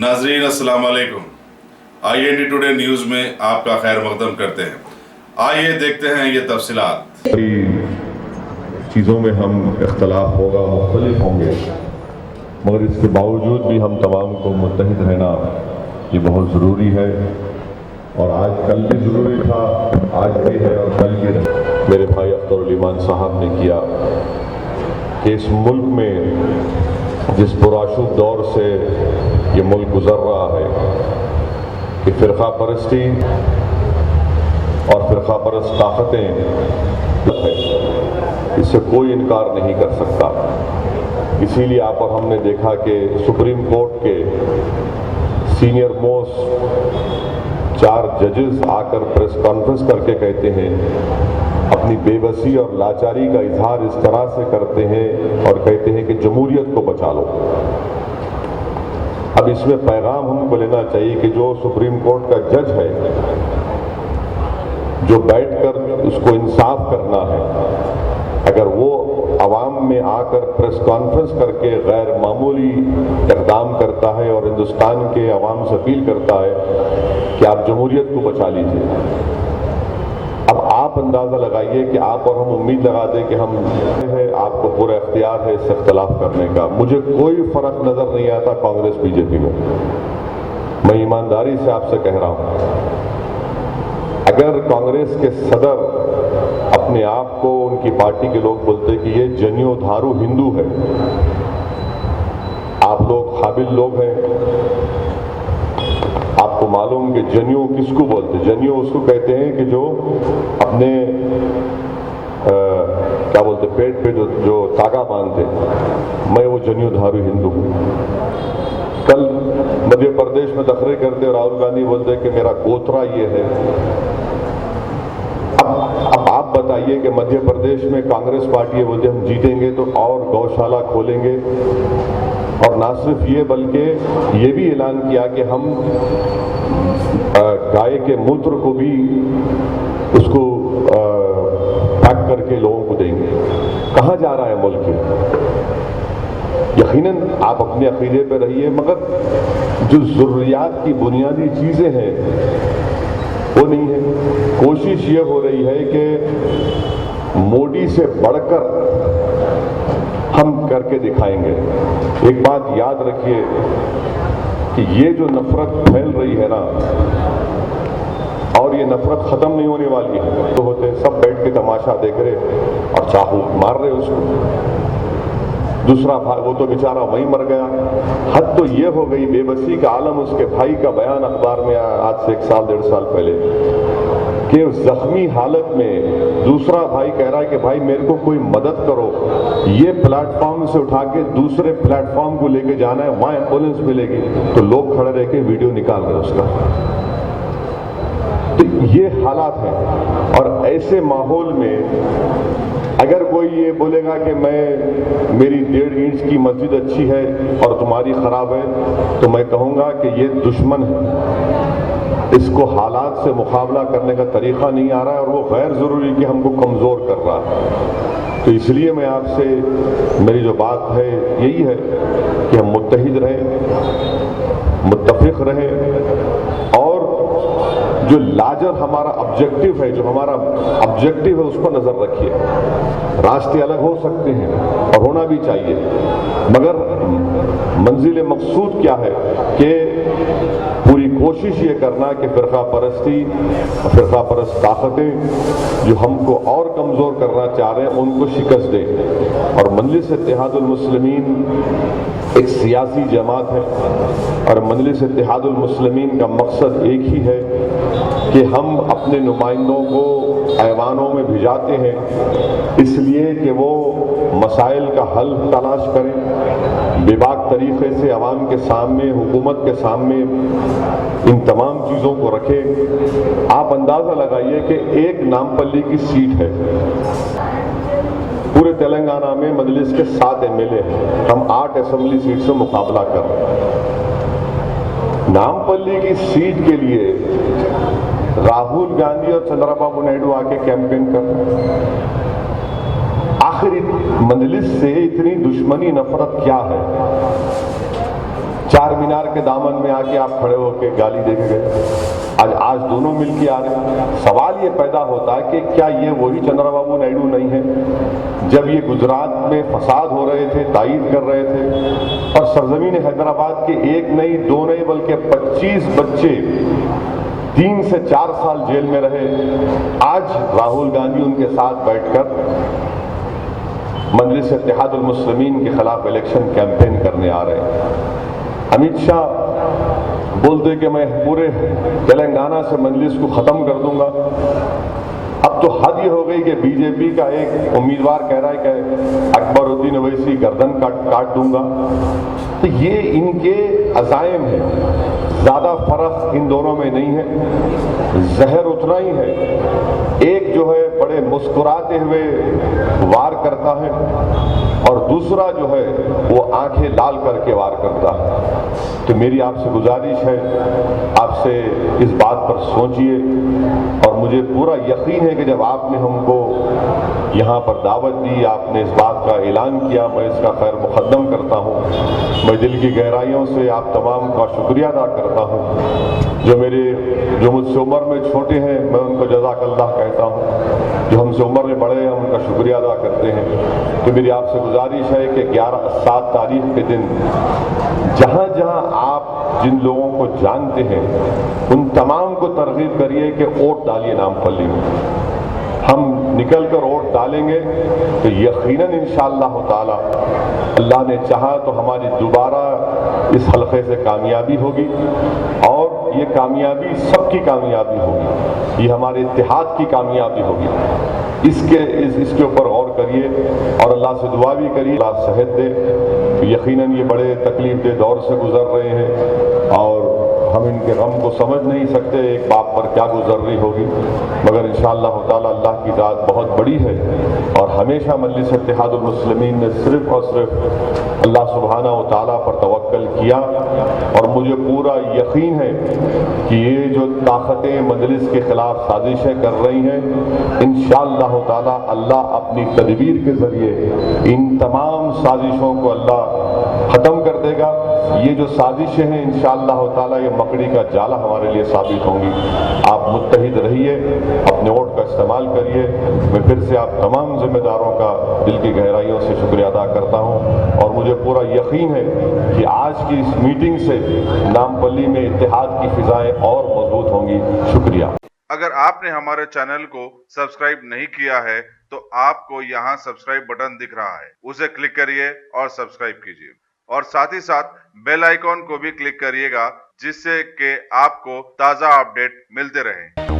नाजरीन अस्सलाम वालेकुम। IND टुडे न्यूज़ में आपका खैर मकदम करते हैं। आइए देखते हैं ये तफसीलात। चीज़ों में हम इख्तलाफ होगा, मुख्तलिफ होंगे, मगर इसके बावजूद भी हम तमाम को मुत्तहिद रहना ये बहुत ज़रूरी है। और आज कल भी ज़रूरी था, आज भी है और कल भी रहे। मेरे भाई अख्तर ईमान साहब ने किया कि इस मुल्क में जिस पुराशुब दौर से ये मुल्क गुज़र रहा है कि फ़िरक़ा परस्ती और फ़िरक़ा परस्त ताकतें है, इससे कोई इनकार नहीं कर सकता। इसीलिए आप और हमने देखा कि सुप्रीम कोर्ट के सीनियर मोस्ट 4 जजेस आकर प्रेस कॉन्फ्रेंस करके कहते हैं, अपनी बेबसी और लाचारी का इजहार इस तरह से करते हैं और कहते हैं कि जमहूरियत को बचा लो। अब इसमें पैगाम हमको लेना चाहिए कि जो सुप्रीम कोर्ट का जज है, जो बैठकर उसको इंसाफ करना है, अगर वो अवाम में आकर प्रेस कॉन्फ्रेंस करके गैर मामूली इक़दाम करता है और हिंदुस्तान के अवाम से अपील करता है कि आप जमहूरियत को बचा लीजिए, अब आप अंदाज़ा लगाइए कि आप और हम उम्मीद लगा दें कि हम है, आपको पूरा इख्तियार है इससे इख्तलाफ करने का। मुझे कोई फ़र्क नज़र नहीं आता कांग्रेस बीजेपी में। मैं ईमानदारी से आपसे कह रहा हूँ, अगर कांग्रेस के सदर अपने आप को, उनकी पार्टी के लोग बोलते कि ये जनियोधारू हिंदू है, आप लोग काबिल लोग हैं, आपको मालूम कि जनियो किसको बोलते? जनियो उसको कहते हैं कि जो अपने क्या बोलते पेट पे जो तागा बांधते, मैं वो जनियोधारू हिंदू हूँ। कल मध्य प्रदेश में तकरीर करते राहुल गांधी बोलते कि मेरा गोत्रा ये है। अब आप बताइए कि मध्य प्रदेश में कांग्रेस पार्टी बोलते हम जीतेंगे तो और गौशाला खोलेंगे, और ना सिर्फ ये बल्कि ये भी ऐलान किया कि हम गाय के मूत्र को भी उसको पैक करके लोगों को देंगे। कहाँ जा रहा है मुल्क? यकीनन आप अपने अकीदे पर रहिए, मगर जो ज़रूरियात की बुनियादी चीज़ें हैं वो नहीं है। कोशिश ये हो रही है कि मोदी से बढ़कर हम करके दिखाएंगे। एक बात याद रखिए कि ये जो नफरत फैल रही है ना, और ये नफरत ख़त्म नहीं होने वाली है, तो होते सब बैठ के तमाशा देख रहे और चाकू मार रहे उसको। दूसरा भाई वो तो बेचारा वहीं मर गया। हद तो ये हो गई बेबसी का आलम, उसके भाई का बयान अखबार में आया आज से 1 साल 1.5 साल पहले कि जख्मी हालत में दूसरा भाई कह रहा है कि भाई मेरे को कोई मदद करो, ये प्लेटफॉर्म से उठा के दूसरे प्लेटफॉर्म को लेके जाना है, वहां एम्बुलेंस मिलेगी। तो लोग खड़े रह के वीडियो निकाल रहे उसका। तो ये हालात हैं, और ऐसे माहौल में अगर कोई ये बोलेगा कि मेरी 1.5 इंच की मस्जिद अच्छी है और तुम्हारी खराब है, तो मैं कहूँगा कि ये दुश्मन है। इसको हालात से मुकाबला करने का तरीका नहीं आ रहा है, और वो गैर ज़रूरी कि हमको कमज़ोर कर रहा है। तो इसलिए मैं आपसे, मेरी जो बात है यही है कि हम मुत्तहिद रहें, मुत्तफ़िक़ रहें, और जो लाजर हमारा ऑब्जेक्टिव है, जो हमारा ऑब्जेक्टिव है उस पर नज़र रखिए। रास्ते अलग हो सकते हैं और होना भी चाहिए, मगर मंजिल मकसूद क्या है कि पूरी कोशिश ये करना कि फ़िरक़ा परस्ती, फ़िरक़ा परस्त ताकतें जो हमको और कमज़ोर करना चाह रहे हैं उनको शिकस्त दें। और मजलिस इत्तेहादुल मुस्लिमीन एक सियासी जमात है, और मजलिस इत्तेहादुल मुस्लिमीन का मकसद एक ही है कि हम अपने नुमाइंदों को ऐवानों में भिजाते हैं इसलिए कि वो मसाइल का हल तलाश करें, बेबाक तरीक़े से अवाम के सामने, हुकूमत के सामने इन तमाम चीज़ों को रखें। आप अंदाज़ा लगाइए कि एक नामपल्ली की सीट है, पूरे तेलंगाना में मजलिस के 7 MLA हैं, हम 8 असेंबली सीट से मुकाबला कर रहे हैं। नामपल्ली की सीट के लिए राहुल गांधी और चंद्रबाबू नायडू आके कैंपेन कर रहे हैं। आखिर मजलिस से इतनी दुश्मनी नफरत क्या है? चार मीनार के दामन में आके आप खड़े होकर गाली दे के गए, आज दोनों मिल के आ रहे हैं। सवाल ये पैदा होता है कि क्या ये वही चंद्रबाबू नायडू नहीं है जब ये गुजरात में फसाद हो रहे थे, तायद कर रहे थे और सरजमीन हैदराबाद के एक नहीं दो नहीं बल्कि 25 बच्चे 3 से 4 साल जेल में रहे। आज राहुल गांधी उनके साथ बैठकर मजलिस इत्तेहादुल मुस्लिमीन के खिलाफ इलेक्शन कैंपेन करने आ रहे हैं। अमित शाह बोलते कि मैं पूरे तेलंगाना से मजलिस को ख़त्म कर दूंगा। अब तो हद ये हो गई कि बीजेपी का एक उम्मीदवार कह रहा है कि अकबरुद्दीन ओवैसी गर्दन काट दूंगा। तो ये इनके अज़ाइम है, ज़्यादा फर्क इन दोनों में नहीं है, जहर उतना ही है। एक जो है बड़े मुस्कुराते हुए वार करता है और दूसरा जो है वो आंखें लाल करके वार करता है। तो मेरी आपसे गुजारिश है, आपसे इस बात पर सोचिए और मुझे पूरा यकीन है कि जब आपने हमको यहाँ पर दावत दी, आपने इस बात का ऐलान किया, मैं इसका खैर मुक़द्दम करता हूँ। मैं दिल की गहराइयों से आप तमाम का शुक्रिया अदा करता हूँ। जो मुझसे उम्र में छोटे हैं मैं उनको जज़ाकल्लाह कहता हूँ, जो हमसे उम्र में बड़े हैं उनका शुक्रिया अदा करते हैं। तो मेरी आपसे गुजारिश है कि 7 तारीख के दिन जहाँ जहाँ आप जिन लोगों को जानते हैं उन तमाम को तरगीब करिए कि वोट डालिए नामपल्ली में। हम निकल कर वोट डालेंगे तो यकीनन इंशाअल्लाह ताला अल्लाह ने चाहा तो हमारी दोबारा इस हल्के से कामयाबी होगी और ये कामयाबी सबकी कामयाबी होगी, ये हमारे इत्तेहाद की कामयाबी होगी। इसके ऊपर गौर करिए और अल्लाह से दुआ भी करिए अल्लाह सेहत दे। यकीनन ये बड़े तकलीफ दे दौर से गुजर रहे हैं और हम इनके गम को समझ नहीं सकते, एक बाप पर क्या गुजर रही होगी, मगर इंशाअल्लाह ताला अल्लाह की ज़ात बहुत बड़ी है और हमेशा मजलिस इत्तेहादुल मुस्लिमीन ने सिर्फ और सिर्फ अल्लाह सुब्हाना व तआला पर तवक्कल किया और मुझे पूरा यकीन है कि ये जो ताकतें मजलिस के खिलाफ साजिशें कर रही हैं, इंशाअल्लाह ताला अल्लाह अपनी तदबीर के ज़रिए इन तमाम साजिशों को अल्लाह ख़त्म कर देगा। ये जो साजिशें हैं इंशाअल्लाह ताला ये मकड़ी का जाला हमारे लिए साबित होंगी। आप मुत्तहिद रहिए, अपने वोट का इस्तेमाल करिए। मैं फिर से आप तमाम जिम्मेदारों का दिल की गहराइयों से शुक्रिया अदा करता हूँ और मुझे पूरा यकीन है कि आज की इस मीटिंग से नामपल्ली में इत्तेहाद की फिजाएं और मजबूत होंगी। शुक्रिया। अगर आपने हमारे चैनल को सब्सक्राइब नहीं किया है तो आपको यहाँ सब्सक्राइब बटन दिख रहा है, उसे क्लिक करिए और सब्सक्राइब कीजिए और साथ ही साथ बेल आइकॉन को भी क्लिक करिएगा जिससे कि आपको ताज़ा अपडेट मिलते रहें।